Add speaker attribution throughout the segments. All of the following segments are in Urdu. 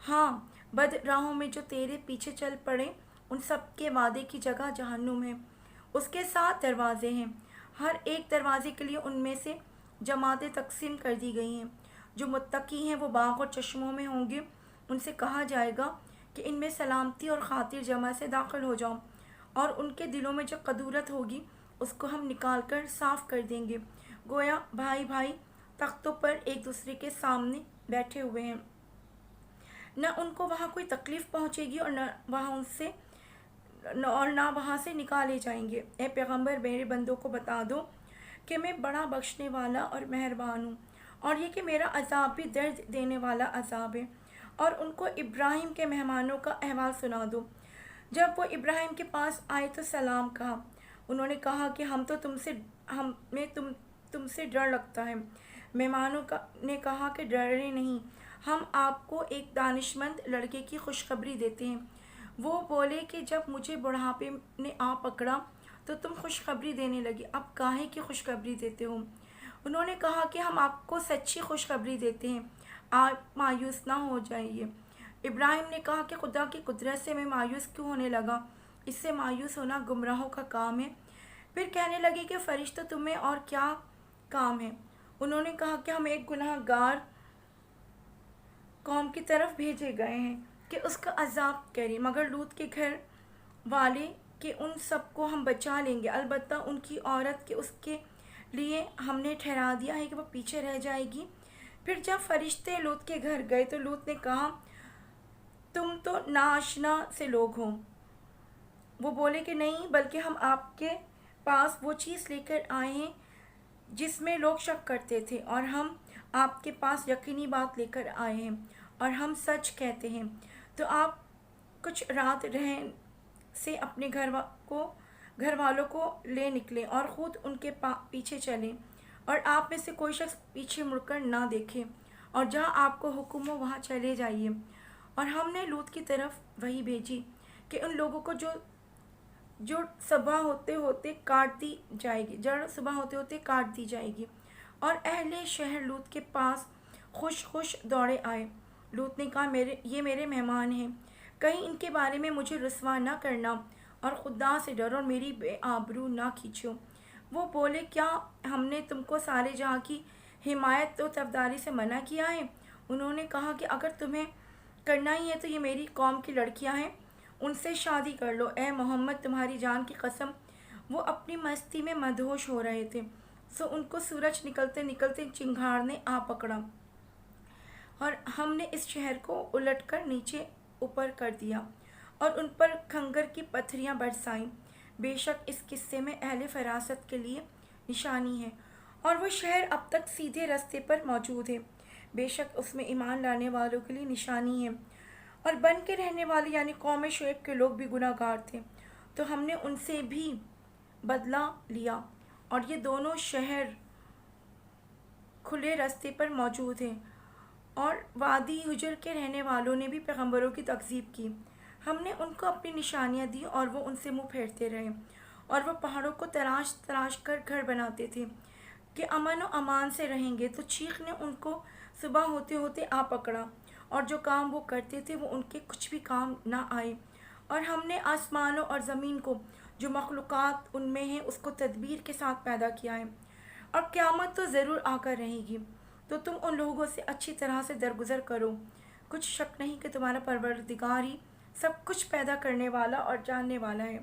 Speaker 1: ہاں، بد راہوں میں جو تیرے پیچھے چل پڑے ان سب کے وعدے کی جگہ جہنم ہے۔ اس کے 7 دروازے ہیں، ہر ایک دروازے کے لیے ان میں سے جماعتیں تقسیم کر دی گئی ہیں۔ جو متقی ہیں وہ باغ اور چشموں میں ہوں گے، ان سے کہا جائے گا کہ ان میں سلامتی اور خاطر جمع سے داخل ہو جاؤ، اور ان کے دلوں میں جو قدورت ہوگی اس کو ہم نکال کر صاف کر دیں گے، گویا بھائی بھائی تختوں پر ایک دوسرے کے سامنے بیٹھے ہوئے ہیں۔ نہ ان کو وہاں کوئی تکلیف پہنچے گی اور نہ وہاں سے نکالے جائیں گے۔ اے پیغمبر، میرے بندوں کو بتا دو کہ میں بڑا بخشنے والا اور مہربان ہوں، اور یہ کہ میرا عذاب بھی درد دینے والا عذاب ہے۔ اور ان کو ابراہیم کے مہمانوں کا احوال سنا دو۔ جب وہ ابراہیم کے پاس آئے تو سلام کہا۔ انہوں نے کہا کہ ہمیں تم سے ڈر لگتا ہے۔ مہمانوں نے کہا کہ ڈرے نہیں، ہم آپ کو ایک دانشمند لڑکے کی خوشخبری دیتے ہیں۔ وہ بولے کہ جب مجھے بڑھاپے نے آ پکڑا تو تم خوشخبری دینے لگے، اب کاہے کی خوشخبری دیتے ہو؟ انہوں نے کہا کہ ہم آپ کو سچی خوشخبری دیتے ہیں، آپ مایوس نہ ہو جائیے۔ ابراہیم نے کہا کہ خدا کی قدرت سے میں مایوس کیوں ہونے لگا؟ اس سے مایوس ہونا گمراہوں کا کام ہے۔ پھر کہنے لگے کہ فرشتوں تمہیں اور کیا کام ہے؟ انہوں نے کہا کہ ہم ایک گناہ گار قوم کی طرف بھیجے گئے ہیں کہ اس کا عذاب کرے، مگر لوط کے گھر والے کہ ان سب کو ہم بچا لیں گے، البتہ ان کی عورت کہ اس کے لیے ہم نے ٹھہرا دیا ہے کہ وہ پیچھے رہ جائے گی۔ پھر جب فرشتے لوط کے گھر گئے تو لوط نے کہا تم تو ناآشنا سے لوگ ہو۔ وہ بولے کہ نہیں، بلکہ ہم آپ کے پاس وہ چیز لے کر آئے ہیں جس میں لوگ شک کرتے تھے، اور ہم آپ کے پاس یقینی بات لے کر آئے ہیں، اور ہم سچ کہتے ہیں۔ تو آپ کچھ رات رہن سے اپنے گھر والوں کو لے نکلیں اور خود ان کے پیچھے چلیں، اور آپ میں سے کوئی شخص پیچھے مڑ کر نہ دیکھے، اور جہاں آپ کو حکم ہو وہاں چلے جائیے۔ اور ہم نے لوط کی طرف وحی بھیجی کہ ان لوگوں کو جڑ صبح ہوتے ہوتے کاٹ دی جائے گی، اور اہل شہر لوط کے پاس خوش دوڑے آئے۔ لوط نے کہا یہ میرے مہمان ہیں، کہیں ان کے بارے میں مجھے رسوا نہ کرنا، اور خدا سے ڈرو اور میری بے آبرو نہ کھینچو۔ وہ بولے کیا ہم نے تم کو سارے جہاں کی حمایت و طرفداری سے منع کیا ہے؟ انہوں نے کہا کہ اگر تمہیں کرنا ہی ہے تو یہ میری قوم کی لڑکیاں ہیں، ان سے شادی کر لو۔ اے محمد، تمہاری جان کی قسم، وہ اپنی مستی میں مدہوش ہو رہے تھے، سو ان کو سورج نکلتے نکلتے چنگھاڑ نے آ پکڑا، اور ہم نے اس شہر کو الٹ کر نیچے اوپر کر دیا اور ان پر کھنگر کی پتھریاں برسائیں۔ بے شک اس قصے میں اہل فراست کے لیے نشانی ہے، اور وہ شہر اب تک سیدھے رستے پر موجود ہے۔ بے شک اس میں ایمان لانے والوں کے لیے نشانی ہے۔ اور بن کے رہنے والے یعنی قوم شعیب کے لوگ بھی گناہ گار تھے، تو ہم نے ان سے بھی بدلہ لیا، اور یہ دونوں شہر کھلے رستے پر موجود ہیں۔ اور وادی حجر کے رہنے والوں نے بھی پیغمبروں کی تکذیب کی، ہم نے ان کو اپنی نشانیاں دی اور وہ ان سے منہ پھیرتے رہے، اور وہ پہاڑوں کو تراش تراش کر گھر بناتے تھے کہ امن و امان سے رہیں گے، تو چیخ نے ان کو صبح ہوتے ہوتے آ پکڑا، اور جو کام وہ کرتے تھے وہ ان کے کچھ بھی کام نہ آئے۔ اور ہم نے آسمانوں اور زمین کو جو مخلوقات ان میں ہیں اس کو تدبیر کے ساتھ پیدا کیا ہے، اور قیامت تو ضرور آ کر رہے گی، تو تم ان لوگوں سے اچھی طرح سے درگزر کرو۔ کچھ شک نہیں کہ تمہارا پروردگار ہی سب کچھ پیدا کرنے والا اور جاننے والا ہے۔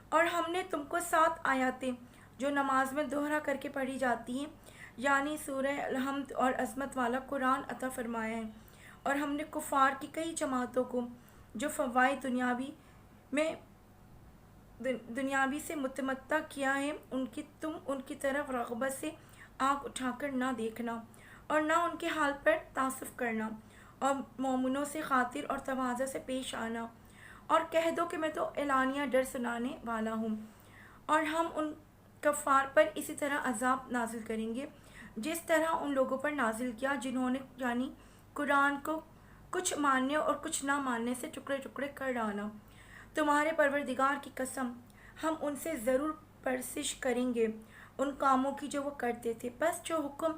Speaker 1: اور ہم نے تم کو 7 آیاتیں جو نماز میں دوہرا کر کے پڑھی جاتی ہیں، یعنی سورہ الحمد اور عظمت والا قرآن عطا فرمایا ہے، اور ہم نے کفار کی کئی جماعتوں کو جو فوائد دنیاوی سے متمتع کیا ہے، تم ان کی طرف رغبت سے آنکھ اٹھا کر نہ دیکھنا، اور نہ ان کے حال پر تعصب کرنا، اور مومنوں سے خاطر اور تواضع سے پیش آنا، اور کہہ دو کہ میں تو اعلانیہ ڈر سنانے والا ہوں۔ اور ہم ان کفار پر اسی طرح عذاب نازل کریں گے جس طرح ان لوگوں پر نازل کیا جنہوں نے یعنی قرآن کو کچھ ماننے اور کچھ نہ ماننے سے ٹکڑے ٹکڑے کر ڈالا۔ تمہارے پروردگار کی قسم، ہم ان سے ضرور پرسش کریں گے ان کاموں کی جو وہ کرتے تھے، بس جو حکم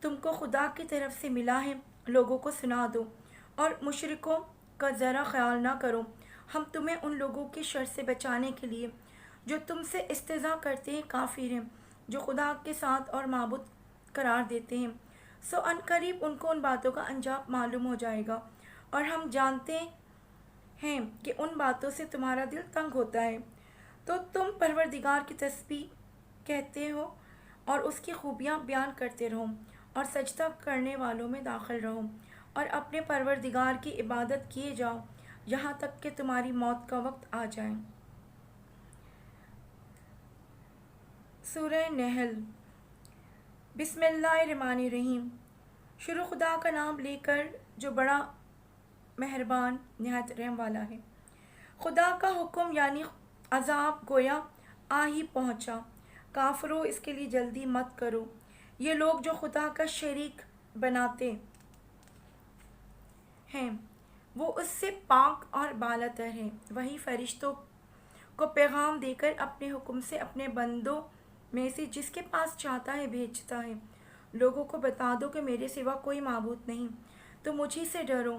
Speaker 1: تم کو خدا کی طرف سے ملا ہے لوگوں کو سنا دو، اور مشرکوں کا ذرا خیال نہ کرو، ہم تمہیں ان لوگوں کی شر سے بچانے کے لیے جو تم سے استہزاء کرتے ہیں کافر ہیں، جو خدا کے ساتھ اور معبود قرار دیتے ہیں، سو ان قریب ان کو ان باتوں کا انجام معلوم ہو جائے گا، اور ہم جانتے ہیں کہ ان باتوں سے تمہارا دل تنگ ہوتا ہے، تو تم پروردگار کی تسبیح کہتے ہو اور اس کی خوبیاں بیان کرتے رہو، اور سجدہ کرنے والوں میں داخل رہو، اور اپنے پروردگار کی عبادت کیے جاؤ یہاں تک کہ تمہاری موت کا وقت آ جائے۔ سورہ نحل۔ بسم اللہ الرحمن الرحیم۔ شروع خدا کا نام لے کر جو بڑا مہربان نہایت رحم والا ہے۔ خدا کا حکم یعنی عذاب گویا آ ہی پہنچا، کافروں اس کے لیے جلدی مت کرو۔ یہ لوگ جو خدا کا شریک بناتے ہیں وہ اس سے پاک اور بالاتر ہیں، وہی فرشتوں کو پیغام دے کر اپنے حکم سے اپنے بندوں میں سے جس کے پاس چاہتا ہے بھیجتا ہے۔ لوگوں کو بتا دو کہ میرے سوا کوئی معبود نہیں، تو مجھی سے ڈرو۔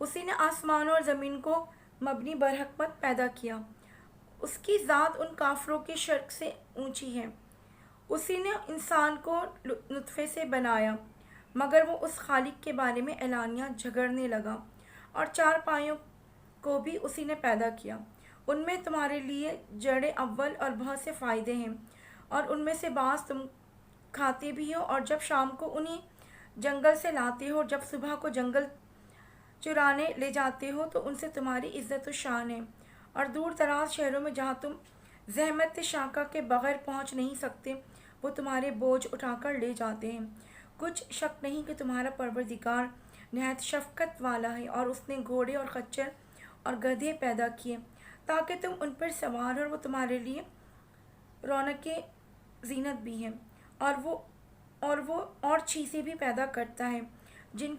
Speaker 1: اسی نے آسمانوں اور زمین کو مبنی برحکمت پیدا کیا، اس کی ذات ان کافروں کے شرک سے اونچی ہے۔ اسی نے انسان کو نطفے سے بنایا، مگر وہ اس خالق کے بارے میں اعلانیہ جھگڑنے لگا، اور چار پایوں کو بھی اسی نے پیدا کیا۔ ان میں تمہارے لیے جڑ اول اور بہت سے فائدے ہیں، اور ان میں سے بعض تم کھاتے بھی ہو، اور جب شام کو انہیں جنگل سے لاتے ہو اور جب صبح کو جنگل چرانے لے جاتے ہو تو ان سے تمہاری عزت و شان ہے، اور دور دراز شہروں میں جہاں تم زحمت شاقہ کے بغیر پہنچ نہیں سکتے وہ تمہارے بوجھ اٹھا کر لے جاتے ہیں۔ کچھ شک نہیں کہ تمہارا پروردگار نہایت شفقت والا ہے، اور اس نے گھوڑے اور خچر اور گدھے پیدا کیے تاکہ تم ان پر سوار ہو، اور وہ تمہارے لیے رونق زینت بھی ہیں، اور وہ اور چیزیں بھی پیدا کرتا ہے جن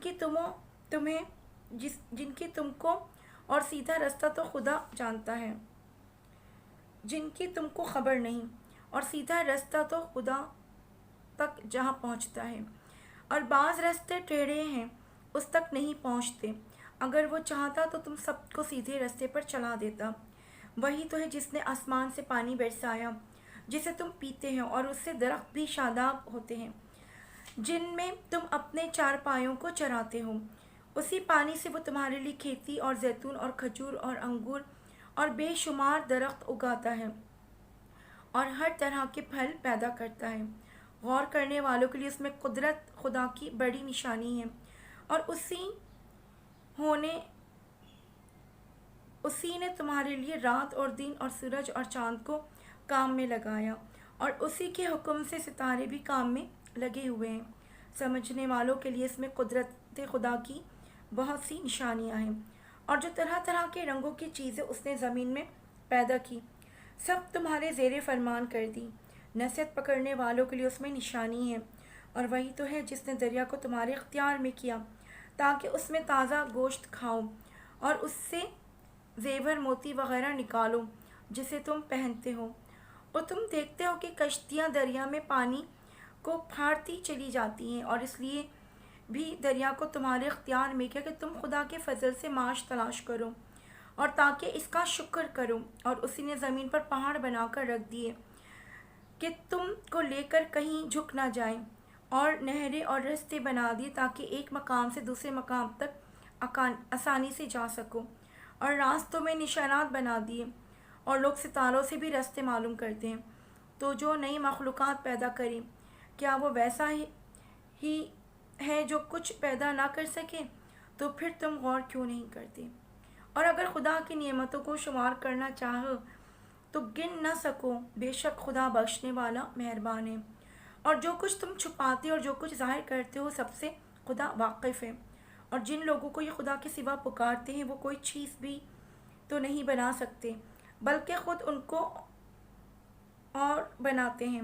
Speaker 1: کی تم کو اور سیدھا رستہ تو خدا جانتا ہے، جن کی تم کو خبر نہیں، اور سیدھا رستہ تو خدا تک جہاں پہنچتا ہے، اور بعض راستے ٹیڑھے ہیں اس تک نہیں پہنچتے۔ اگر وہ چاہتا تو تم سب کو سیدھے راستے پر چلا دیتا۔ وہی تو ہے جس نے آسمان سے پانی برسایا جسے تم پیتے ہو، اور اس سے درخت بھی شاداب ہوتے ہیں جن میں تم اپنے چار پایوں کو چراتے ہو۔ اسی پانی سے وہ تمہارے لیے کھیتی اور زیتون اور کھجور اور انگور اور بے شمار درخت اگاتا ہے، اور ہر طرح کے پھل پیدا کرتا ہے۔ غور کرنے والوں کے لیے اس میں قدرت خدا کی بڑی نشانی ہے، اور اسی نے تمہارے لیے رات اور دن اور سورج اور چاند کو کام میں لگایا، اور اسی کے حکم سے ستارے بھی کام میں لگے ہوئے ہیں۔ سمجھنے والوں کے لیے اس میں قدرت خدا کی بہت سی نشانیاں ہیں، اور جو طرح طرح کے رنگوں کی چیزیں اس نے زمین میں پیدا کی سب تمہارے زیر فرمان کر دی۔ نصیحت پکڑنے والوں کے لیے اس میں نشانی ہے، اور وہی تو ہے جس نے دریا کو تمہارے اختیار میں کیا تاکہ اس میں تازہ گوشت کھاؤ، اور اس سے زیور موتی وغیرہ نکالو جسے تم پہنتے ہو، اور تم دیکھتے ہو کہ کشتیاں دریا میں پانی کو پھاڑتی چلی جاتی ہیں، اور اس لیے بھی دریا کو تمہارے اختیار میں کیا کہ تم خدا کے فضل سے معاش تلاش کرو اور تاکہ اس کا شکر کرو۔ اور اسی نے زمین پر پہاڑ بنا کر رکھ دیے کہ تم کو لے کر کہیں جھک نہ جائیں، اور نہریں اور رستے بنا دیے تاکہ ایک مقام سے دوسرے مقام تک آسانی سے جا سکو، اور راستوں میں نشانات بنا دیے، اور لوگ ستاروں سے بھی راستے معلوم کرتے ہیں۔ تو جو نئی مخلوقات پیدا کریں کیا وہ ویسا ہی ہے جو کچھ پیدا نہ کر سکے؟ تو پھر تم غور کیوں نہیں کرتے؟ اور اگر خدا کی نعمتوں کو شمار کرنا چاہو تو گن نہ سکو، بے شک خدا بخشنے والا مہربان ہے، اور جو کچھ تم چھپاتے اور جو کچھ ظاہر کرتے ہو سب سے خدا واقف ہے۔ اور جن لوگوں کو یہ خدا کے سوا پکارتے ہیں وہ کوئی چیز بھی تو نہیں بنا سکتے بلکہ خود ان کو اور بناتے ہیں۔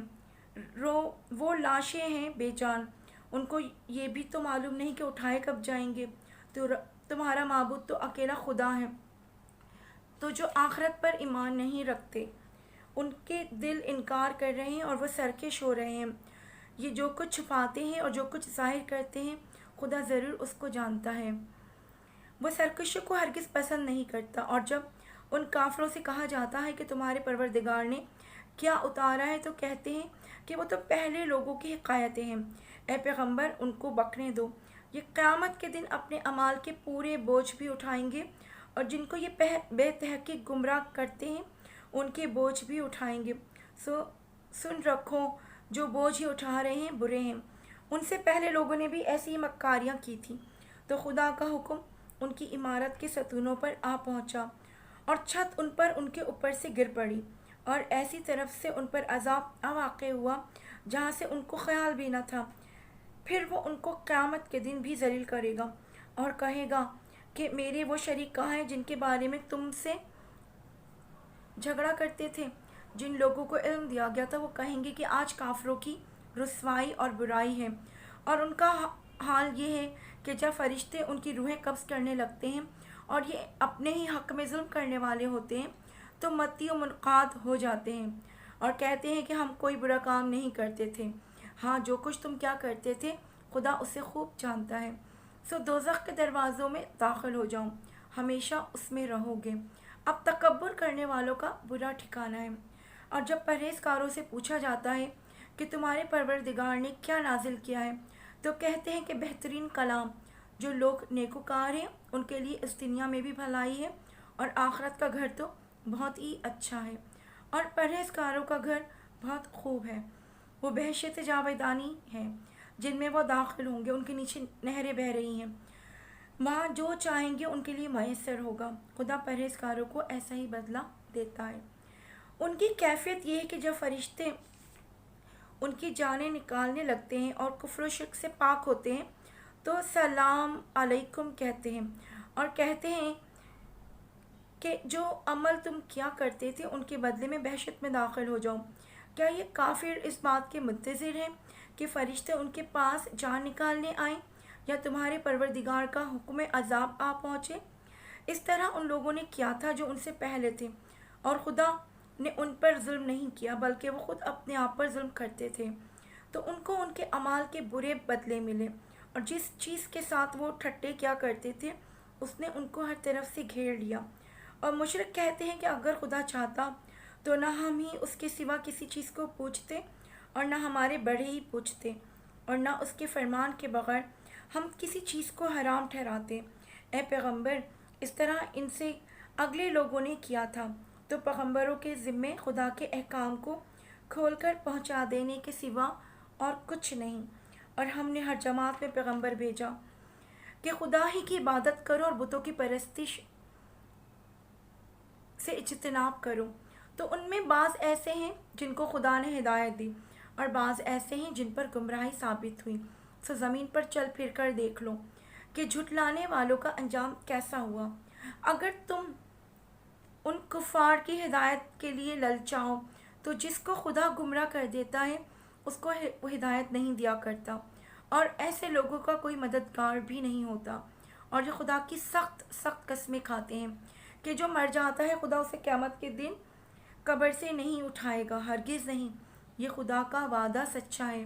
Speaker 1: وہ لاشیں ہیں بے جان، ان کو یہ بھی تو معلوم نہیں کہ اٹھائے کب جائیں گے۔ تو تمہارا معبود تو اکیلا خدا ہے۔ تو جو آخرت پر ایمان نہیں رکھتے ان کے دل انکار کر رہے ہیں اور وہ سرکش ہو رہے ہیں۔ یہ جو کچھ چھپاتے ہیں اور جو کچھ ظاہر کرتے ہیں خدا ضرور اس کو جانتا ہے۔ وہ سرکشوں کو ہرگز پسند نہیں کرتا۔ اور جب ان کافروں سے کہا جاتا ہے کہ تمہارے پروردگار نے کیا اتارا ہے، تو کہتے ہیں کہ وہ تو پہلے لوگوں کی حکایتیں ہیں۔ اے پیغمبر، ان کو بکنے دو، یہ قیامت کے دن اپنے اعمال کے پورے بوجھ بھی اٹھائیں گے، اور جن کو یہ بے تحقیق گمراہ کرتے ہیں ان کے بوجھ بھی اٹھائیں گے۔ سن رکھو، جو بوجھ یہ اٹھا رہے ہیں برے ہیں، ان سے پہلے لوگوں نے بھی ایسی مکاریاں کی تھیں۔ تو خدا کا حکم ان کی عمارت کے ستونوں پر آ پہنچا، اور چھت ان پر ان کے اوپر سے گر پڑی، اور ایسی طرف سے ان پر عذاب واقع ہوا جہاں سے ان کو خیال بھی نہ تھا۔ پھر وہ ان کو قیامت کے دن بھی ذلیل کرے گا، اور کہے گا کہ میرے وہ شریک کہاں ہیں جن کے بارے میں تم سے جھگڑا کرتے تھے؟ جن لوگوں کو علم دیا گیا تھا وہ کہیں گے کہ آج کافروں کی رسوائی اور برائی ہے۔ اور ان کا حال یہ ہے کہ جب فرشتے ان کی روحیں قبض کرنے لگتے ہیں اور یہ اپنے ہی حق میں ظلم کرنے والے ہوتے ہیں، تو متی و منقاد ہو جاتے ہیں اور کہتے ہیں کہ ہم کوئی برا کام نہیں کرتے تھے۔ ہاں، جو کچھ تم کیا کرتے تھے خدا اسے خوب جانتا ہے۔ سو دوزخ کے دروازوں میں داخل ہو جاؤ، ہمیشہ اس میں رہو گے۔ اب تکبر کرنے والوں کا برا ٹھکانہ ہے۔ اور جب پرہیزگاروں سے پوچھا جاتا ہے کہ تمہارے پروردگار نے کیا نازل کیا ہے، تو کہتے ہیں کہ بہترین کلام۔ جو لوگ نیکوکار ہیں ان کے لیے اس دنیا میں بھی بھلائی ہے، اور آخرت کا گھر تو بہت ہی اچھا ہے، اور پرہیزگاروں کا گھر بہت خوب ہے۔ وہ بہشت جاودانی ہے جن میں وہ داخل ہوں گے، ان کے نیچے نہریں بہہ رہی ہیں، وہاں جو چاہیں گے ان کے لیے میسر ہوگا۔ خدا پرہیزگاروں کو ایسا ہی بدلہ دیتا ہے۔ ان کی کیفیت یہ ہے کہ جب فرشتے ان کی جانیں نکالنے لگتے ہیں اور کفر و شرک سے پاک ہوتے ہیں تو سلام علیکم کہتے ہیں، اور کہتے ہیں کہ جو عمل تم کیا کرتے تھے ان کے بدلے میں بہشت میں داخل ہو جاؤ۔ کیا یہ کافر اس بات کے منتظر ہیں کہ فرشتے ان کے پاس جان نکالنے آئیں، یا تمہارے پروردگار کا حکم عذاب آ پہنچے؟ اس طرح ان لوگوں نے کیا تھا جو ان سے پہلے تھے، اور خدا نے ان پر ظلم نہیں کیا بلکہ وہ خود اپنے آپ پر ظلم کرتے تھے۔ تو ان کو ان کے اعمال کے برے بدلے ملے، اور جس چیز کے ساتھ وہ ٹھٹے کیا کرتے تھے اس نے ان کو ہر طرف سے گھیر لیا۔ اور مشرک کہتے ہیں کہ اگر خدا چاہتا تو نہ ہم ہی اس کے سوا کسی چیز کو پوچھتے، اور نہ ہمارے بڑے ہی پوچھتے، اور نہ اس کے فرمان کے بغیر ہم کسی چیز کو حرام ٹھہراتے۔ اے پیغمبر، اس طرح ان سے اگلے لوگوں نے کیا تھا۔ تو پیغمبروں کے ذمے خدا کے احکام کو کھول کر پہنچا دینے کے سوا اور کچھ نہیں۔ اور ہم نے ہر جماعت میں پیغمبر بھیجا کہ خدا ہی کی عبادت کرو اور بتوں کی پرستش سے اجتناب کرو۔ تو ان میں بعض ایسے ہیں جن کو خدا نے ہدایت دی، اور بعض ایسے ہیں جن پر گمراہی ثابت ہوئی۔ سو زمین پر چل پھر کر دیکھ لو کہ جھٹلانے والوں کا انجام کیسا ہوا۔ اگر تم ان کفار کی ہدایت کے لیے للچاؤ تو جس کو خدا گمراہ کر دیتا ہے اس کو وہ ہدایت نہیں دیا کرتا، اور ایسے لوگوں کا کوئی مددگار بھی نہیں ہوتا۔ اور جو خدا کی سخت سخت قسمیں کھاتے ہیں کہ جو مر جاتا ہے خدا اسے قیامت کے دن قبر سے نہیں اٹھائے گا، ہرگز نہیں۔ یہ خدا کا وعدہ سچا ہے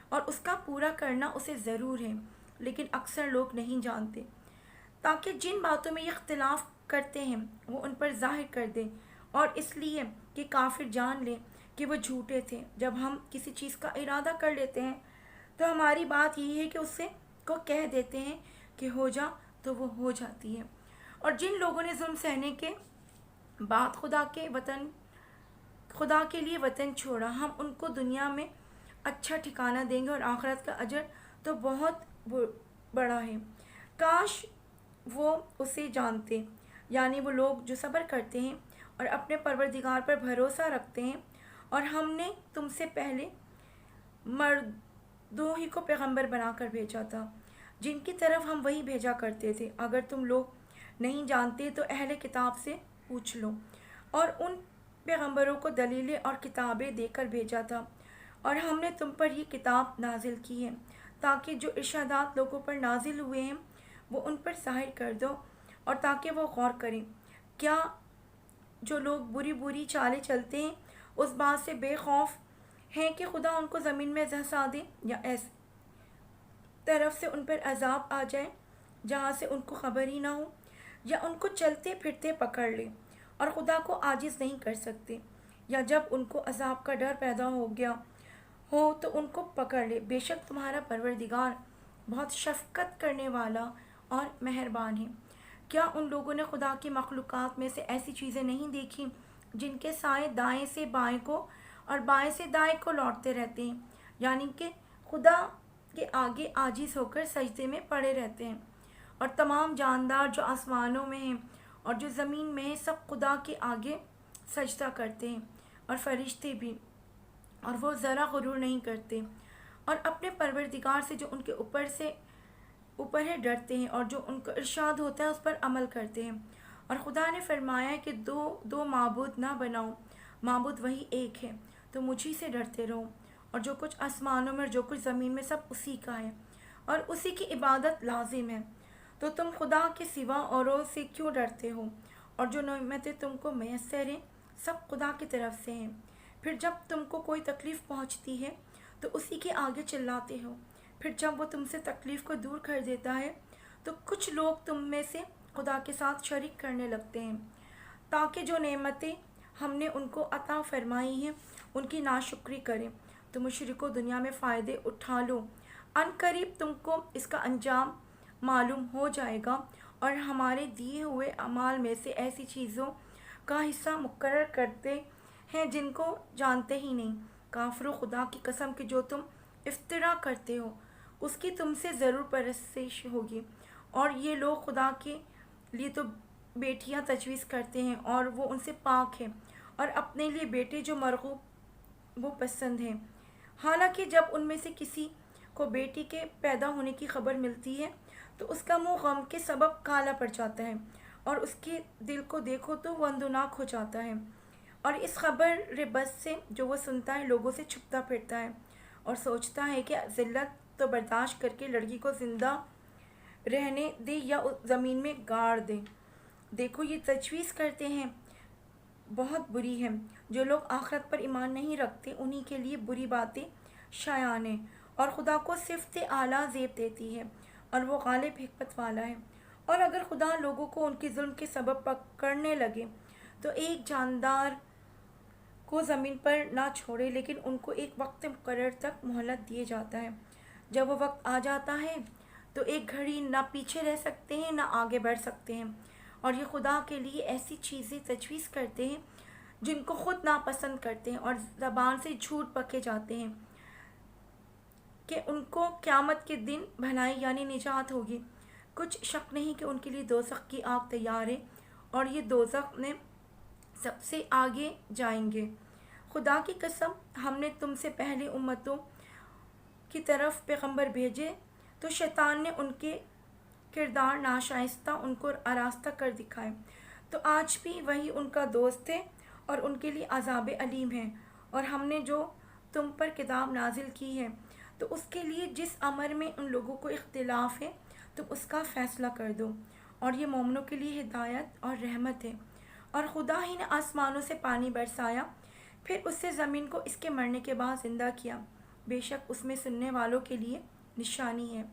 Speaker 1: اور اس کا پورا کرنا اسے ضرور ہے، لیکن اکثر لوگ نہیں جانتے، تاکہ جن باتوں میں یہ اختلاف کرتے ہیں وہ ان پر ظاہر کر دیں، اور اس لیے کہ کافر جان لیں کہ وہ جھوٹے تھے۔ جب ہم کسی چیز کا ارادہ کر لیتے ہیں تو ہماری بات یہی ہے کہ اسے کو کہہ دیتے ہیں کہ ہو جا، تو وہ ہو جاتی ہے۔ اور جن لوگوں نے ظلم سہنے کے بعد خدا کے لیے وطن چھوڑا، ہم ان کو دنیا میں اچھا ٹھکانہ دیں گے، اور آخرت کا اجر تو بہت بڑا ہے۔ کاش وہ اسے جانتے، یعنی وہ لوگ جو صبر کرتے ہیں اور اپنے پروردگار پر بھروسہ رکھتے ہیں۔ اور ہم نے تم سے پہلے مردوں ہی کو پیغمبر بنا کر بھیجا تھا جن کی طرف ہم وہی بھیجا کرتے تھے۔ اگر تم لوگ نہیں جانتے تو اہل کتاب سے پوچھ لو، اور ان پیغمبروں کو دلیلیں اور کتابیں دے کر بھیجا تھا، اور ہم نے تم پر یہ کتاب نازل کی ہے تاکہ جو ارشادات لوگوں پر نازل ہوئے ہیں وہ ان پر ظاہر کر دو، اور تاکہ وہ غور کریں۔ کیا جو لوگ بری بری چالیں چلتے ہیں اس بات سے بے خوف ہیں کہ خدا ان کو زمین میں دھسا دے، یا ایسی طرف سے ان پر عذاب آ جائے جہاں سے ان کو خبر ہی نہ ہو؟ یا ان کو چلتے پھرتے پکڑ لے اور خدا کو عاجز نہیں کر سکتے، یا جب ان کو عذاب کا ڈر پیدا ہو گیا ہو تو ان کو پکڑ لے۔ بے شک تمہارا پروردگار بہت شفقت کرنے والا اور مہربان ہے۔ کیا ان لوگوں نے خدا کی مخلوقات میں سے ایسی چیزیں نہیں دیکھی جن کے سائے دائیں سے بائیں کو اور بائیں سے دائیں کو لوٹتے رہتے ہیں، یعنی کہ خدا کے آگے عاجز ہو کر سجدے میں پڑے رہتے ہیں؟ اور تمام جاندار جو آسمانوں میں ہیں اور جو زمین میں ہیں سب خدا کے آگے سجدہ کرتے ہیں، اور فرشتے بھی، اور وہ ذرا غرور نہیں کرتے، اور اپنے پروردگار سے جو ان کے اوپر ہے ڈرتے ہیں، اور جو ان کو ارشاد ہوتا ہے اس پر عمل کرتے ہیں۔ اور خدا نے فرمایا ہے کہ دو معبود نہ بناؤ، معبود وہی ایک ہے، تو مجھی سے ڈرتے رہو، اور جو کچھ آسمانوں میں اور جو کچھ زمین میں سب اسی کا ہے، اور اسی کی عبادت لازم ہے۔ تو تم خدا کے سوا اوروں سے کیوں ڈرتے ہو؟ اور جو نعمتیں تم کو میسر ہیں سب خدا کی طرف سے ہیں۔ پھر جب تم کو کوئی تکلیف پہنچتی ہے تو اسی کے آگے چلاتے ہو، پھر جب وہ تم سے تکلیف کو دور کر دیتا ہے تو کچھ لوگ تم میں سے خدا کے ساتھ شریک کرنے لگتے ہیں، تاکہ جو نعمتیں ہم نے ان کو عطا فرمائی ہیں ان کی ناشکری کریں۔ تو مشرکو دنیا میں فائدے اٹھا لو، ان قریب تم کو اس کا انجام معلوم ہو جائے گا، اور ہمارے دیے ہوئے اعمال میں سے ایسی چیزوں کا حصہ مقرر کرتے ہیں جن کو جانتے ہی نہیں۔ کافرو، خدا کی قسم کہ جو تم افترا کرتے ہو اس کی تم سے ضرور پرستش ہوگی، اور یہ لوگ خدا کے لیے تو بیٹیاں تجویز کرتے ہیں اور وہ ان سے پاک ہے، اور اپنے لیے بیٹے جو مرغوب وہ پسند ہیں، حالانکہ جب ان میں سے کسی کو بیٹی کے پیدا ہونے کی خبر ملتی ہے تو اس کا منہ غم کے سبب کالا پڑ جاتا ہے، اور اس کے دل کو دیکھو تو وہ اندوناک ہو جاتا ہے، اور اس خبر بس سے جو وہ سنتا ہے لوگوں سے چھپتا پھرتا ہے، اور سوچتا ہے کہ ذلت تو برداشت کر کے لڑکی کو زندہ رہنے دے یا زمین میں گاڑ دے۔ دیکھو یہ تجویز کرتے ہیں بہت بری ہے۔ جو لوگ آخرت پر ایمان نہیں رکھتے انہی کے لیے بری باتیں شایان ہیں، اور خدا کو صفت اعلیٰ زیب دیتی ہے، اور وہ غالب حکمت والا ہے۔ اور اگر خدا لوگوں کو ان کے ظلم کے سبب پکڑنے لگے تو ایک جاندار کو زمین پر نہ چھوڑے، لیکن ان کو ایک وقت مقرر تک مہلت دیے جاتا ہے۔ جب وہ وقت آ جاتا ہے تو ایک گھڑی نہ پیچھے رہ سکتے ہیں نہ آگے بڑھ سکتے ہیں، اور یہ خدا کے لیے ایسی چیزیں تجویز کرتے ہیں جن کو خود ناپسند کرتے ہیں، اور زبان سے جھوٹ بکے جاتے ہیں کہ ان کو قیامت کے دن بھلائی یعنی نجات ہوگی۔ کچھ شک نہیں کہ ان کے لیے دوزخ کی آگ تیار ہے، اور یہ دوزخ میں سب سے آگے جائیں گے۔ خدا کی قسم، ہم نے تم سے پہلے امتوں کی طرف پیغمبر بھیجے تو شیطان نے ان کے کردار ناشائستہ ان کو آراستہ کر دکھائے، تو آج بھی وہی ان کا دوست ہے اور ان کے لیے عذاب علیم ہے۔ اور ہم نے جو تم پر کتاب نازل کی ہے تو اس کے لیے جس امر میں ان لوگوں کو اختلاف ہے تم اس کا فیصلہ کر دو، اور یہ مومنوں کے لیے ہدایت اور رحمت ہے۔ اور خدا ہی نے آسمانوں سے پانی برسایا، پھر اس سے زمین کو اس کے مرنے کے بعد زندہ کیا، بے شک اس میں سننے والوں کے لیے نشانی ہے۔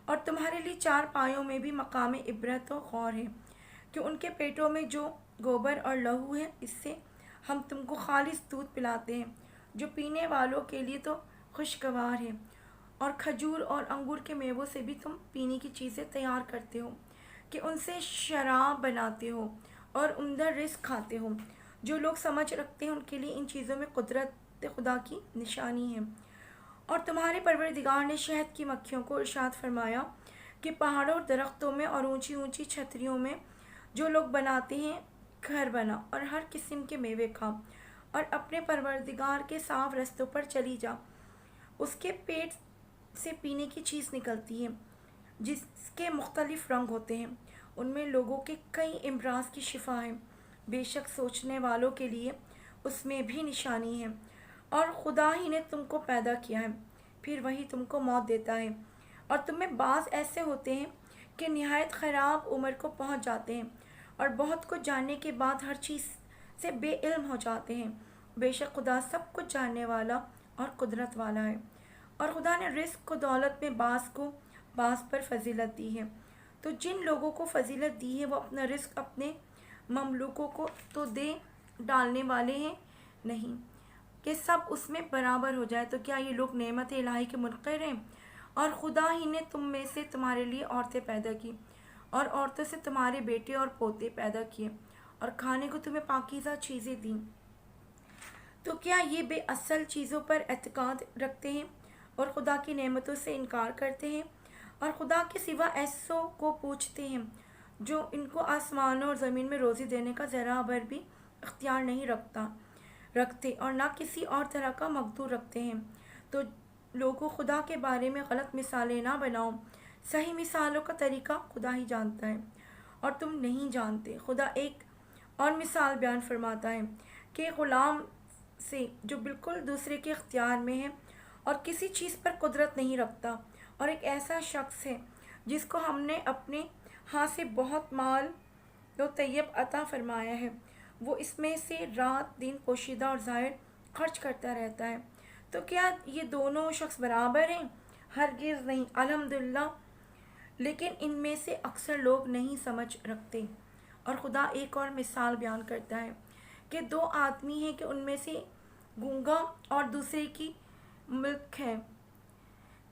Speaker 1: اور تمہارے لیے چار پایوں میں بھی مقام عبرت و غور ہے، کہ ان کے پیٹوں میں جو گوبر اور لہو ہے اس سے ہم تم کو خالص دودھ پلاتے ہیں جو پینے والوں کے لیے تو خوشگوار ہے، اور کھجور اور انگور کے میووں سے بھی تم پینے کی چیزیں تیار کرتے ہو کہ ان سے شراب بناتے ہو اور عمدہ رزق کھاتے ہو۔ جو لوگ سمجھ رکھتے ہیں ان کے لیے ان چیزوں میں قدرت خدا کی نشانی ہے۔ اور تمہارے پروردگار نے شہد کی مکھیوں کو ارشاد فرمایا کہ پہاڑوں اور درختوں میں اور اونچی اونچی چھتریوں میں جو لوگ بناتے ہیں گھر بنا، اور ہر قسم کے میوے کھا، اور اپنے پروردگار کے صاف رستوں پر چلی جا۔ اس کے پیٹ سے پینے کی چیز نکلتی ہے جس کے مختلف رنگ ہوتے ہیں، ان میں لوگوں کے کئی امراض کی شفا ہے، بے شک سوچنے والوں کے لیے اس میں بھی نشانی ہے۔ اور خدا ہی نے تم کو پیدا کیا ہے، پھر وہی تم کو موت دیتا ہے، اور تم میں بعض ایسے ہوتے ہیں کہ نہایت خراب عمر کو پہنچ جاتے ہیں، اور بہت کچھ جاننے کے بعد ہر چیز سے بے علم ہو جاتے ہیں۔ بے شک خدا سب کچھ جاننے والا اور قدرت والا ہے۔ اور خدا نے رزق کو دولت میں بعض کو بعض پر فضیلت دی ہے، تو جن لوگوں کو فضیلت دی ہے وہ اپنا رزق اپنے مملوکوں کو تو دے ڈالنے والے ہیں نہیں کہ سب اس میں برابر ہو جائے۔ تو کیا یہ لوگ نعمت الہی کے منکر ہیں؟ اور خدا ہی نے تم میں سے تمہارے لیے عورتیں پیدا کی اور عورتوں سے تمہارے بیٹے اور پوتے پیدا کیے اور کھانے کو تمہیں پاکیزہ چیزیں دیں۔ تو کیا یہ بے اصل چیزوں پر اعتقاد رکھتے ہیں اور خدا کی نعمتوں سے انکار کرتے ہیں اور خدا کے سوا ایسوں کو پوچھتے ہیں جو ان کو آسمانوں اور زمین میں روزی دینے کا ذرا بھر بھی اختیار نہیں رکھتے اور نہ کسی اور طرح کا مقدور رکھتے ہیں۔ تو لوگوں خدا کے بارے میں غلط مثالیں نہ بناؤ، صحیح مثالوں کا طریقہ خدا ہی جانتا ہے اور تم نہیں جانتے۔ خدا ایک اور مثال بیان فرماتا ہے کہ غلام سے جو بالکل دوسرے کے اختیار میں ہے اور کسی چیز پر قدرت نہیں رکھتا، اور ایک ایسا شخص ہے جس کو ہم نے اپنے ہاتھ سے بہت مال و طیب عطا فرمایا ہے، وہ اس میں سے رات دن پوشیدہ اور ظاہر خرچ کرتا رہتا ہے۔ تو کیا یہ دونوں شخص برابر ہیں؟ ہرگز نہیں، الحمدللہ، لیکن ان میں سے اکثر لوگ نہیں سمجھ رکھتے۔ اور خدا ایک اور مثال بیان کرتا ہے کہ دو آدمی ہیں کہ ان میں سے گونگا اور دوسرے کی ملک ہے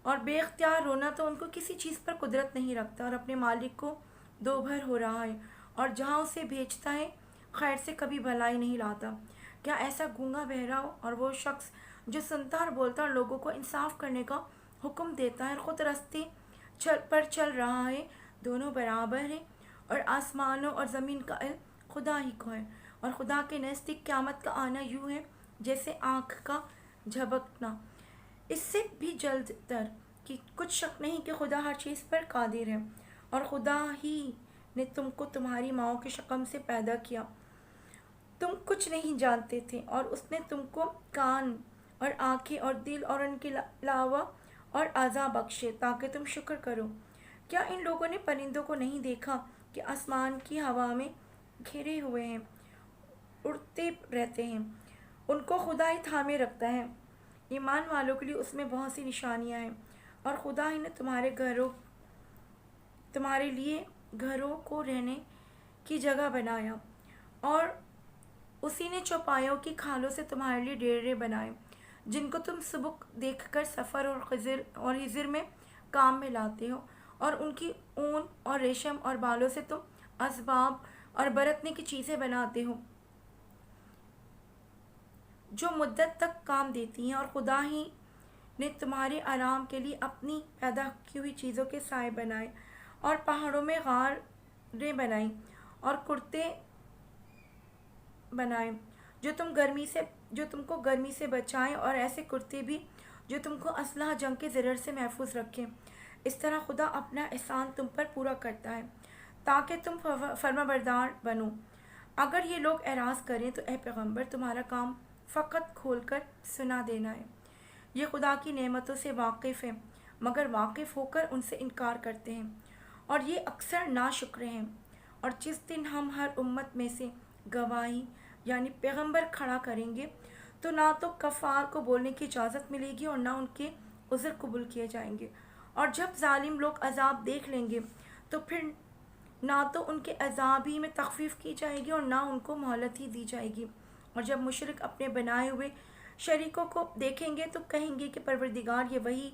Speaker 1: اور بے اختیار رونا، تو ان کو کسی چیز پر قدرت نہیں رکھتا اور اپنے مالک کو دو بھر ہو رہا ہے اور جہاں اسے بھیجتا ہے خیر سے کبھی بھلائی نہیں لاتا۔ کیا ایسا گونگا بہرا ہو اور وہ شخص جو سنتا اور بولتا اور لوگوں کو انصاف کرنے کا حکم دیتا ہے اور خود راستے پر چل رہا ہے، دونوں برابر ہیں؟ اور آسمانوں اور زمین کا علم خدا ہی کو ہے، اور خدا کے نزدیک قیامت کا آنا یوں ہے جیسے آنکھ کا جھپکنا، اس سے بھی جلد تر، کہ کچھ شک نہیں کہ خدا ہر چیز پر قادر ہے۔ اور خدا ہی نے تم کو تمہاری ماؤں کے شکم سے پیدا کیا، تم کچھ نہیں جانتے تھے، اور اس نے تم کو کان اور آنکھیں اور دل اور ان کے علاوہ اور اعضاء بخشے تاکہ تم شکر کرو۔ کیا ان لوگوں نے پرندوں کو نہیں دیکھا کہ آسمان کی ہوا میں گھرے ہوئے ہیں، اڑتے رہتے ہیں، ان کو خدا ہی تھامے رکھتا ہے؟ ایمان والوں کے لیے اس میں بہت سی نشانیاں ہیں۔ اور خدا ہی نے تمہارے لیے گھروں کو رہنے کی جگہ بنایا، اور اسی نے چوپایوں کی کھالوں سے تمہارے لیے ڈیرے بنائے جن کو تم سبک دیکھ کر سفر اور حضر میں کام میں لاتے ہو، اور ان کی اون اور ریشم اور بالوں سے تم اسباب اور برتنے کی چیزیں بناتے ہو جو مدت تک کام دیتی ہیں۔ اور خدا ہی نے تمہارے آرام کے لیے اپنی پیدا کی ہوئی چیزوں کے سائے بنائے اور پہاڑوں میں غاریں بنائیں اور کرتے بنائے جو تم کو گرمی سے بچائیں، اور ایسے کرتے بھی جو تم کو اسلحہ جنگ کے ضرر سے محفوظ رکھیں۔ اس طرح خدا اپنا احسان تم پر پورا کرتا ہے تاکہ تم فرمانبردار بنو۔ اگر یہ لوگ اعراض کریں تو اے پیغمبر، تمہارا کام فقط کھول کر سنا دینا ہے۔ یہ خدا کی نعمتوں سے واقف ہیں مگر واقف ہو کر ان سے انکار کرتے ہیں، اور یہ اکثر ناشکرے ہیں۔ اور جس دن ہم ہر امت میں سے گواہی یعنی پیغمبر کھڑا کریں گے تو نہ تو کفار کو بولنے کی اجازت ملے گی اور نہ ان کے عذر قبول کیے جائیں گے۔ اور جب ظالم لوگ عذاب دیکھ لیں گے تو پھر نہ تو ان کے عذاب ہی میں تخفیف کی جائے گی اور نہ ان کو مہلت ہی دی جائے گی۔ اور جب مشرک اپنے بنائے ہوئے شریکوں کو دیکھیں گے تو کہیں گے کہ پروردگار، یہ وہی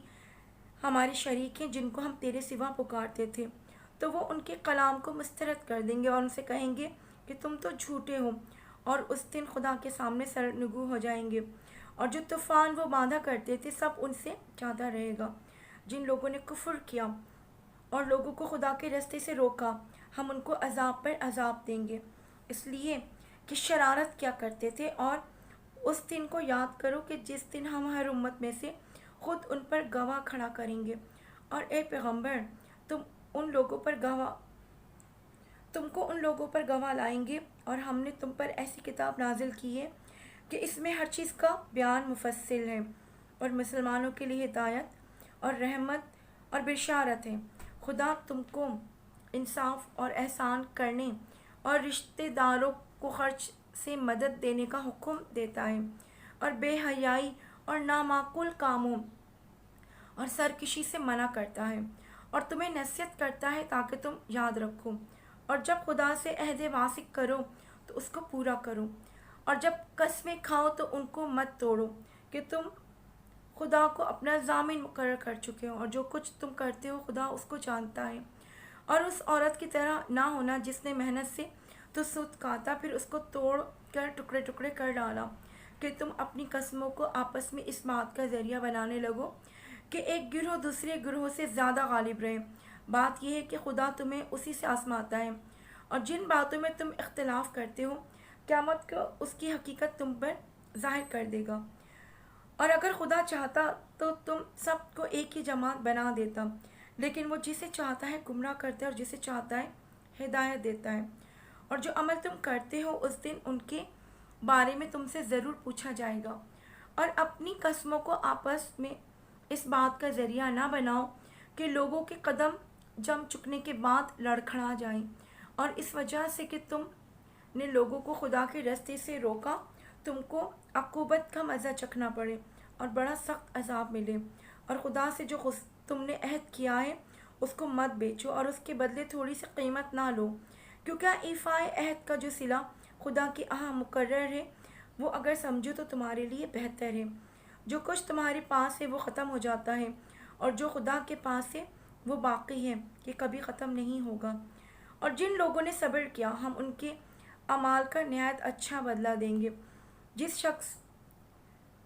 Speaker 1: ہمارے شریک ہیں جن کو ہم تیرے سوا پکارتے تھے۔ تو وہ ان کے کلام کو مسترد کر دیں گے اور ان سے کہیں گے کہ تم تو جھوٹے ہو، اور اس دن خدا کے سامنے سرنگو ہو جائیں گے، اور جو طوفان وہ باندھا کرتے تھے سب ان سے زیادہ رہے گا۔ جن لوگوں نے کفر کیا اور لوگوں کو خدا کے راستے سے روکا، ہم ان کو عذاب پر عذاب دیں گے، اس لیے کہ شرارت کیا کرتے تھے۔ اور اس دن کو یاد کرو کہ جس دن ہم ہر امت میں سے خود ان پر گواہ کھڑا کریں گے، اور اے پیغمبر، تم کو ان لوگوں پر گواہ لائیں گے، اور ہم نے تم پر ایسی کتاب نازل کی ہے کہ اس میں ہر چیز کا بیان مفصل ہے، اور مسلمانوں کے لیے ہدایت اور رحمت اور بشارت ہے۔ خدا تم کو انصاف اور احسان کرنے اور رشتہ داروں کو خرچ سے مدد دینے کا حکم دیتا ہے، اور بے حیائی اور نامعقول کاموں اور سرکشی سے منع کرتا ہے، اور تمہیں نصیحت کرتا ہے تاکہ تم یاد رکھو، اور جب خدا سے عہد واثق کرو تو اس کو پورا کرو، اور جب قسمیں کھاؤ تو ان کو مت توڑو، کہ تم خدا کو اپنا ضامن مقرر کر چکے ہو، اور جو کچھ تم کرتے ہو خدا اس کو جانتا ہے۔ اور اس عورت کی طرح نہ ہونا جس نے محنت سے تو سود کاتا، پھر اس کو توڑ کر ٹکڑے ٹکڑے کر ڈالا، کہ تم اپنی قسموں کو آپس میں اس بات کا ذریعہ بنانے لگو کہ ایک گروہ دوسرے گروہ سے زیادہ غالب رہے۔ بات یہ ہے کہ خدا تمہیں اسی سے آزماتا ہے، اور جن باتوں میں تم اختلاف کرتے ہو قیامت کو اس کی حقیقت تم پر ظاہر کر دے گا۔ اور اگر خدا چاہتا تو تم سب کو ایک ہی جماعت بنا دیتا، لیکن وہ جسے چاہتا ہے گمراہ کرتا ہے اور جسے چاہتا ہے ہدایت دیتا ہے۔ اور جو عمل تم کرتے ہو اس دن ان کے بارے میں تم سے ضرور پوچھا جائے گا۔ اور اپنی قسموں کو آپس میں اس بات کا ذریعہ نہ بناؤ کہ لوگوں کے قدم جم چکنے کے بعد لڑکھڑا جائیں، اور اس وجہ سے کہ تم نے لوگوں کو خدا کے راستے سے روکا تم کو عقوبت کا مزہ چکھنا پڑے اور بڑا سخت عذاب ملے۔ اور خدا سے جو تم نے عہد کیا ہے اس کو مت بیچو، اور اس کے بدلے تھوڑی سی قیمت نہ لو، کیونکہ ایفائے عہد کا جو صلہ خدا کی مقرر ہے وہ اگر سمجھو تو تمہارے لیے بہتر ہے۔ جو کچھ تمہارے پاس ہے وہ ختم ہو جاتا ہے، اور جو خدا کے پاس ہے وہ باقی ہے کہ کبھی ختم نہیں ہوگا۔ اور جن لوگوں نے صبر کیا ہم ان کے اعمال کا نہایت اچھا بدلہ دیں گے۔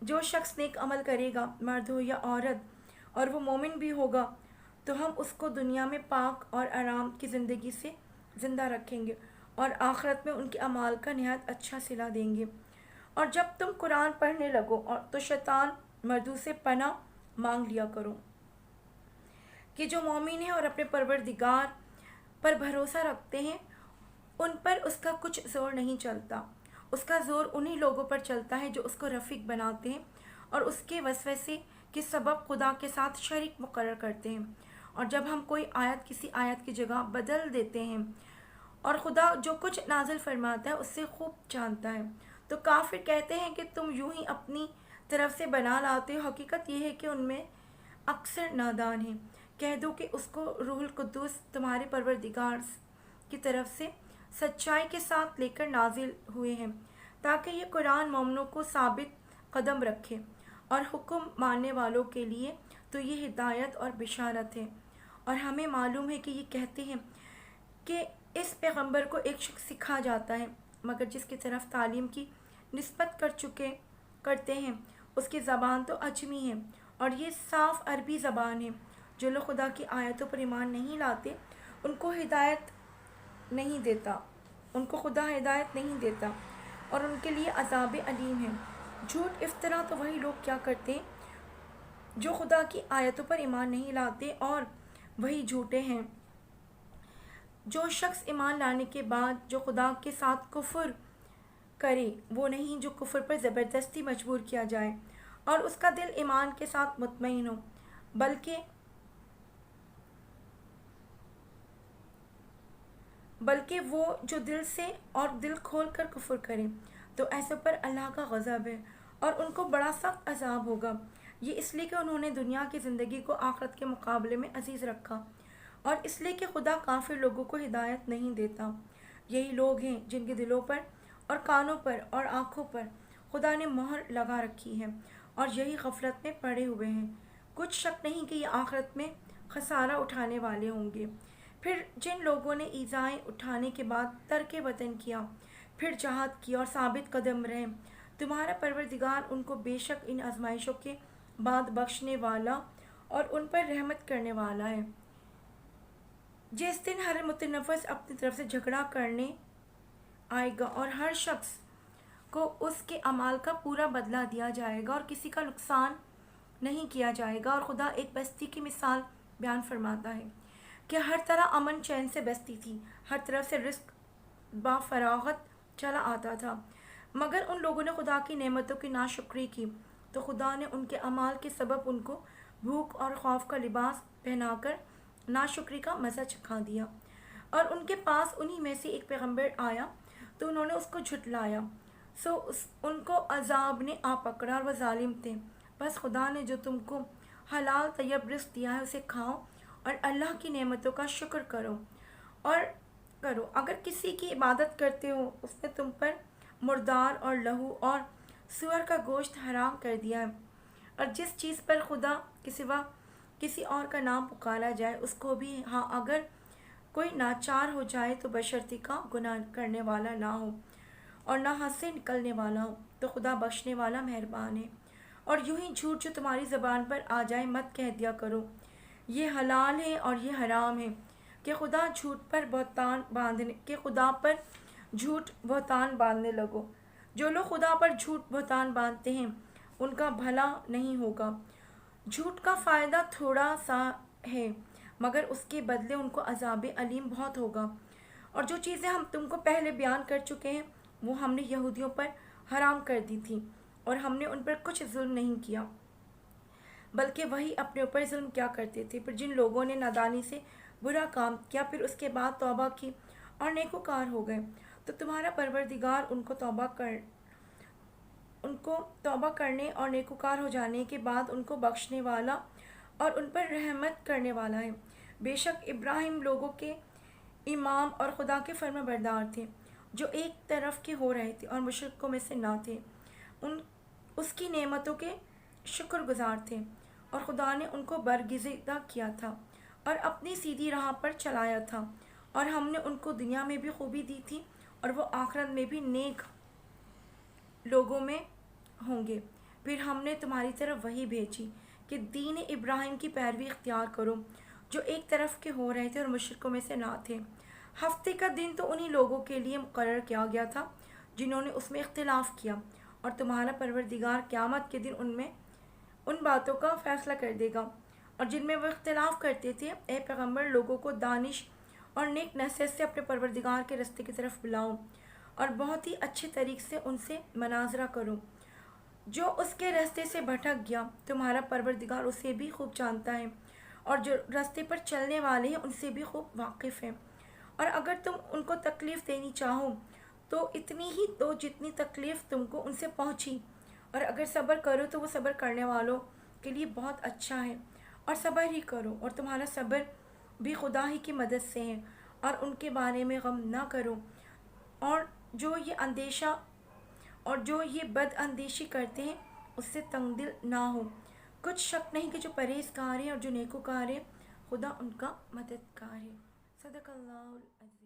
Speaker 1: جو شخص نیک عمل کرے گا، مرد ہو یا عورت، اور وہ مومن بھی ہوگا، تو ہم اس کو دنیا میں پاک اور آرام کی زندگی سے زندہ رکھیں گے، اور آخرت میں ان کے اعمال کا نہایت اچھا صلہ دیں گے۔ اور جب تم قرآن پڑھنے لگو تو شیطان مردوں سے پناہ مانگ لیا کرو، کہ جو مومن ہیں اور اپنے پروردگار پر بھروسہ رکھتے ہیں ان پر اس کا کچھ زور نہیں چلتا۔ اس کا زور انہی لوگوں پر چلتا ہے جو اس کو رفیق بناتے ہیں اور اس کے وسوسے کے سبب خدا کے ساتھ شریک مقرر کرتے ہیں۔ اور جب ہم کوئی آیت کسی آیت کی جگہ بدل دیتے ہیں، اور خدا جو کچھ نازل فرماتا ہے اس سے خوب جانتا ہے، تو کافر کہتے ہیں کہ تم یوں ہی اپنی طرف سے بنا لاتے ہو، حقیقت یہ ہے کہ ان میں اکثر نادان ہیں۔ کہہ دو کہ اس کو روح القدس تمہارے پروردگار کی طرف سے سچائی کے ساتھ لے کر نازل ہوئے ہیں، تاکہ یہ قرآن مومنوں کو ثابت قدم رکھے، اور حکم ماننے والوں کے لیے تو یہ ہدایت اور بشارت ہے۔ اور ہمیں معلوم ہے کہ یہ کہتے ہیں کہ اس پیغمبر کو ایک شخص سکھا جاتا ہے، مگر جس کی طرف تعلیم کی نسبت کرتے ہیں اس کی زبان تو عجمی ہے، اور یہ صاف عربی زبان ہے۔ جو لوگ خدا کی آیتوں پر ایمان نہیں لاتے ان کو خدا ہدایت نہیں دیتا، اور ان کے لیے عذاب علیم ہے۔ جھوٹ افطرا تو وہی لوگ کیا کرتے ہیں جو خدا کی آیتوں پر ایمان نہیں لاتے، اور وہی جھوٹے ہیں۔ جو شخص ایمان لانے کے بعد جو خدا کے ساتھ کفر کرے وہ نہیں جو کفر پر زبردستی مجبور کیا جائے، اور اس کا دل ایمان کے ساتھ مطمئن ہو، بلکہ وہ جو دل سے اور دل کھول کر کفر کرے تو ایسے پر اللہ کا غضب ہے، اور ان کو بڑا سخت عذاب ہوگا۔ یہ اس لیے کہ انہوں نے دنیا کی زندگی کو آخرت کے مقابلے میں عزیز رکھا، اور اس لیے کہ خدا کافر لوگوں کو ہدایت نہیں دیتا۔ یہی لوگ ہیں جن کے دلوں پر اور کانوں پر اور آنکھوں پر خدا نے مہر لگا رکھی ہے، اور یہی غفلت میں پڑے ہوئے ہیں۔ کچھ شک نہیں کہ یہ آخرت میں خسارہ اٹھانے والے ہوں گے۔ پھر جن لوگوں نے ایذائیں اٹھانے کے بعد ترک وطن کیا، پھر جہاد کیا اور ثابت قدم رہے، تمہارا پروردگار ان کو بے شک ان آزمائشوں کے بعد بخشنے والا اور ان پر رحمت کرنے والا ہے۔ جس دن ہر متنفس اپنی طرف سے جھگڑا کرنے آئے گا، اور ہر شخص کو اس کے اعمال کا پورا بدلہ دیا جائے گا، اور کسی کا نقصان نہیں کیا جائے گا۔ اور خدا ایک بستی کی مثال بیان فرماتا ہے کہ ہر طرح امن چین سے بستی تھی، ہر طرف سے رزق با فراغت چلا آتا تھا، مگر ان لوگوں نے خدا کی نعمتوں کی ناشکری کی تو خدا نے ان کے اعمال کے سبب ان کو بھوک اور خوف کا لباس پہنا کر ناشکری کا مزہ چکھا دیا۔ اور ان کے پاس انہی میں سے ایک پیغمبر آیا تو انہوں نے اس کو جھٹلایا، ان کو عذاب نے آ پکڑا اور وہ ظالم تھے۔ بس خدا نے جو تم کو حلال طیب رزق دیا ہے اسے کھاؤ اور اللہ کی نعمتوں کا شکر کرو اور اگر کسی کی عبادت کرتے ہو اس نے تم پر مردار اور لہو اور سور کا گوشت حرام کر دیا ہے، اور جس چیز پر خدا کے سوا کسی اور کا نام پکارا جائے اس کو بھی، ہاں اگر کوئی ناچار ہو جائے تو بشرطی کا گناہ کرنے والا نہ ہو اور نہ حد سے نکلنے والا ہو، تو خدا بخشنے والا مہربان ہے۔ اور یوں ہی جھوٹ جو تمہاری زبان پر آ جائے مت کہہ دیا کرو یہ حلال ہے اور یہ حرام ہے، کہ خدا پر جھوٹ بہتان باندھنے لگو۔ جو لوگ خدا پر جھوٹ بہتان باندھتے ہیں ان کا بھلا نہیں ہوگا۔ جھوٹ کا فائدہ تھوڑا سا ہے مگر اس کے بدلے ان کو عذاب علیم بہت ہوگا۔ اور جو چیزیں ہم تم کو پہلے بیان کر چکے ہیں وہ ہم نے یہودیوں پر حرام کر دی تھی، اور ہم نے ان پر کچھ ظلم نہیں کیا بلکہ وہی اپنے اوپر ظلم کیا کرتے تھے۔ پھر جن لوگوں نے نادانی سے برا کام کیا پھر اس کے بعد توبہ کی اور نیکوکار ہو گئے تو تمہارا پروردگار ان کو توبہ کرنے اور نیکوکار ہو جانے کے بعد ان کو بخشنے والا اور ان پر رحمت کرنے والا ہے۔ بے شک ابراہیم لوگوں کے امام اور خدا کے فرما بردار تھے جو ایک طرف کے ہو رہے تھے اور مشرکوں میں سے نہ تھے، اس کی نعمتوں کے شکر گزار تھے، اور خدا نے ان کو برگزیدہ کیا تھا اور اپنی سیدھی راہ پر چلایا تھا، اور ہم نے ان کو دنیا میں بھی خوبی دی تھی اور وہ آخرت میں بھی نیک لوگوں میں ہوں گے۔ پھر ہم نے تمہاری طرف وہی بھیجی کہ دین ابراہیم کی پیروی اختیار کرو جو ایک طرف کے ہو رہے تھے اور مشرکوں میں سے نہ تھے۔ ہفتے کا دن تو انہی لوگوں کے لیے مقرر کیا گیا تھا جنہوں نے اس میں اختلاف کیا، اور تمہارا پروردگار قیامت کے دن ان باتوں کا فیصلہ کر دے گا اور جن میں وہ اختلاف کرتے تھے۔ اے پیغمبر لوگوں کو دانش اور نیک نصیحت سے اپنے پروردگار کے راستے کی طرف بلاؤ اور بہت ہی اچھے طریقے سے ان سے مناظرہ کرو۔ جو اس کے راستے سے بھٹک گیا تمہارا پروردگار اسے بھی خوب جانتا ہے، اور جو راستے پر چلنے والے ہیں ان سے بھی خوب واقف ہے۔ اور اگر تم ان کو تکلیف دینی چاہو تو اتنی ہی دو جتنی تکلیف تم کو ان سے پہنچی، اور اگر صبر کرو تو وہ صبر کرنے والوں کے لیے بہت اچھا ہے۔ اور صبر ہی کرو اور تمہارا صبر بھی خدا ہی کی مدد سے ہے، اور ان کے بارے میں غم نہ کرو، اور جو یہ بد اندیشی کرتے ہیں اس سے تنگ دل نہ ہو۔ کچھ شک نہیں کہ جو پرہیزگار ہیں اور جو نیکوکار ہیں خدا ان کا مددگار ہے۔ صدق اللہ العظیم۔